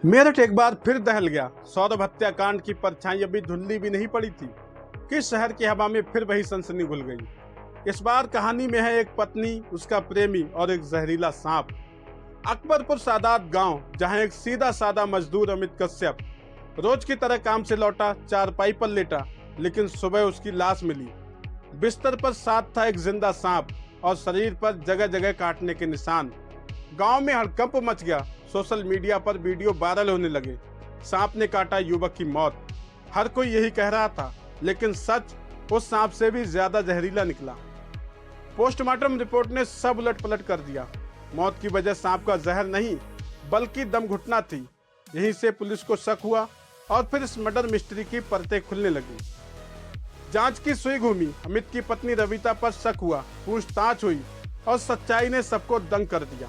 मेरठ एक बार फिर दहल गया। सौरभ हत्याकांड की परछाई अभी धुंधली भी नहीं पड़ी थी कि शहर की हवा में फिर वही सनसनी घुल गई। इस बार कहानी में है एक पत्नी, उसका प्रेमी और एक जहरीला सांप। अकबरपुर सादात गांव, जहां एक सीधा सादा मजदूर अमित कश्यप रोज की तरह काम से लौटा, चारपाई पर लेटा, लेकिन सुबह उसकी लाश मिली। बिस्तर पर साथ था एक जिंदा सांप और शरीर पर जगह जगह काटने के निशान। गांव में हड़कंप मच गया। सोशल मीडिया पर वीडियो वायरल होने लगे। सांप ने काटा युवक की मौत। हर कोई यही कह रहा था, लेकिन सच उस सांप से भी ज्यादा जहरीला निकला। पोस्टमार्टम रिपोर्ट ने सब उलट पलट कर दिया। मौत की वजह सांप का जहर नहीं, बल्कि दम घुटना थी। यहीं से पुलिस को शक हुआ और फिर इस मर्डर मिस्ट्री की परतें खुलने लगी। जांच की सुई घूमी। अमित की पत्नी रविता पर शक हुआ, पूछताछ हुई और सच्चाई ने सबको दंग कर दिया।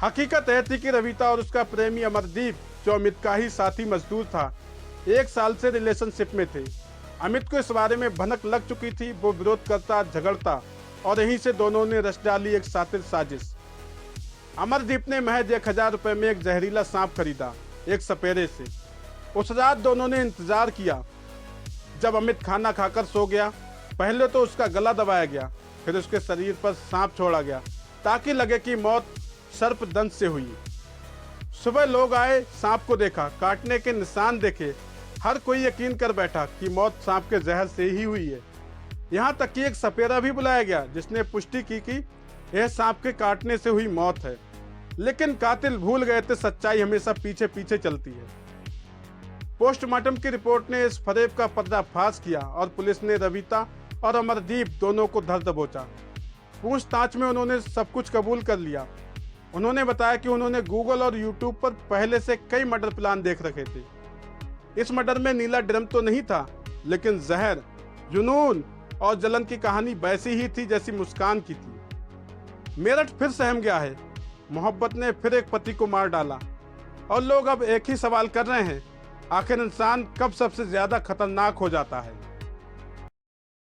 हकीकत यह थी कि रविता और उसका प्रेमी अमरदीप, जो अमित का ही साथी मजदूर था, 1 साल से रिलेशनशिप में थे। अमित को इस बारे में भनक लग चुकी थी। वो विरोध करता, झगड़ता और यहीं से दोनों ने रच डाली एक शातिर साजिश। अमरदीप ने महज 1000 रुपए में एक जहरीला सांप खरीदा, एक सपेरे से। उस रात दोनों ने इंतजार किया। जब अमित खाना खाकर सो गया, पहले तो उसका गला दबाया गया, फिर उसके शरीर पर सांप छोड़ा गया ताकि लगे कि मौत सर्पदंश से हुई। सुबह लोग आए, सांप को देखा, काटने के निशान देखे। हर कोई यकीन कर बैठा कि मौत सांप के जहर से ही हुई है। यहाँ तक कि एक सपेरा भी बुलाया गया, जिसने पुष्टि की कि यह सांप के काटने से हुई मौत है। लेकिन कातिल भूल गए थे, सच्चाई हमेशा पीछे पीछे चलती है। पोस्टमार्टम की रिपोर्ट ने इस फरेब का पर्दाफाश किया और पुलिस ने रविता और अमरदीप दोनों को धर दबोचा। पूछताछ में उन्होंने सब कुछ कबूल कर लिया। उन्होंने बताया कि उन्होंने गूगल और यूट्यूब पर पहले से कई मर्डर प्लान देख रखे थे। इस मर्डर में नीला ड्रम तो नहीं था, लेकिन जहर, जुनून और जलन की कहानी वैसी ही थी जैसी मुस्कान की थी। मेरठ फिर सहम गया है। मोहब्बत ने फिर एक पति को मार डाला और लोग अब एक ही सवाल कर रहे हैं, आखिर इंसान कब सबसे ज्यादा खतरनाक हो जाता है।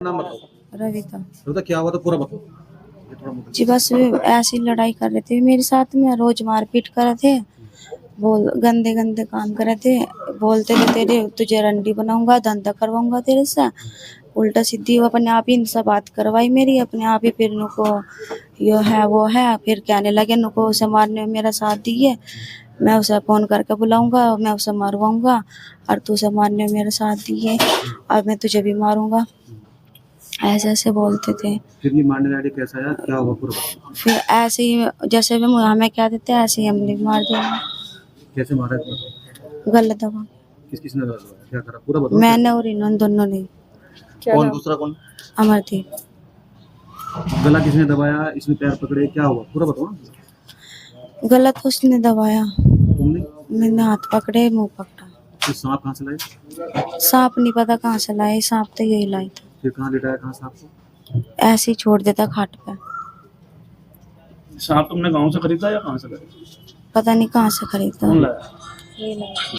नाम बताओ। रविता रविता, क्या हुआ था पूरा बताओ। ये थोड़ा मुझे जी, बस ऐसी लड़ाई कर रहे थे मेरे साथ में, रोज मारपीट कर रहे थे, बोल गंदे गंदे काम कर रहे थे। बोलते थे तेरे तुझे रंडी बनाऊंगा, धंधा करवाऊंगा तेरे से। उल्टा सीधी वो अपने आप ही इनसे बात करवाई मेरी, अपने आप ही। फिर नुको यो है वो है, फिर कहने लगे नुको उसे मारने में मेरा साथ दिए, मैं उसे फोन करके बुलाऊंगा, मैं उसे मारवाऊंगा, और तू उसे मारने में मेरा साथ दिए, अब मैं तुझे भी मारूंगा। ऐसे ऐसे बोलते थे। फिर ये मारने वाले कैसा आया, क्या हुआ पूरा बताओ। फिर ऐसे ही जैसे भी हमें क्या देते हैं, ऐसे ही हमने भी मार दिया। कैसे मारा है? गलत दबा किस किसने दबाया, क्या करा पूरा बताओ। मैंने और इन्होंने दोनों ने। कौन दूसरा कौन? अमरदीप। गला किसने दबाया, इसने पैर पकड़े, क्या हुआ पूरा बताओ ना। गलत उसने दबाया, तुमने? मैंने हाथ पकड़े, मुंह पकड़ा। फिर सांप कहाँ से लाए? सांप नहीं पता कहाँ से लाए, सांप तो यही लाई था। फिर कहाँ लिटाया, कहाँ सांप को? ऐसे ही छोड़ देता खाट पे। सांप तुमने गांव से खरीदा या कहाँ से खरीदा? पता नहीं कहाँ से खरीदा। कौन लाया?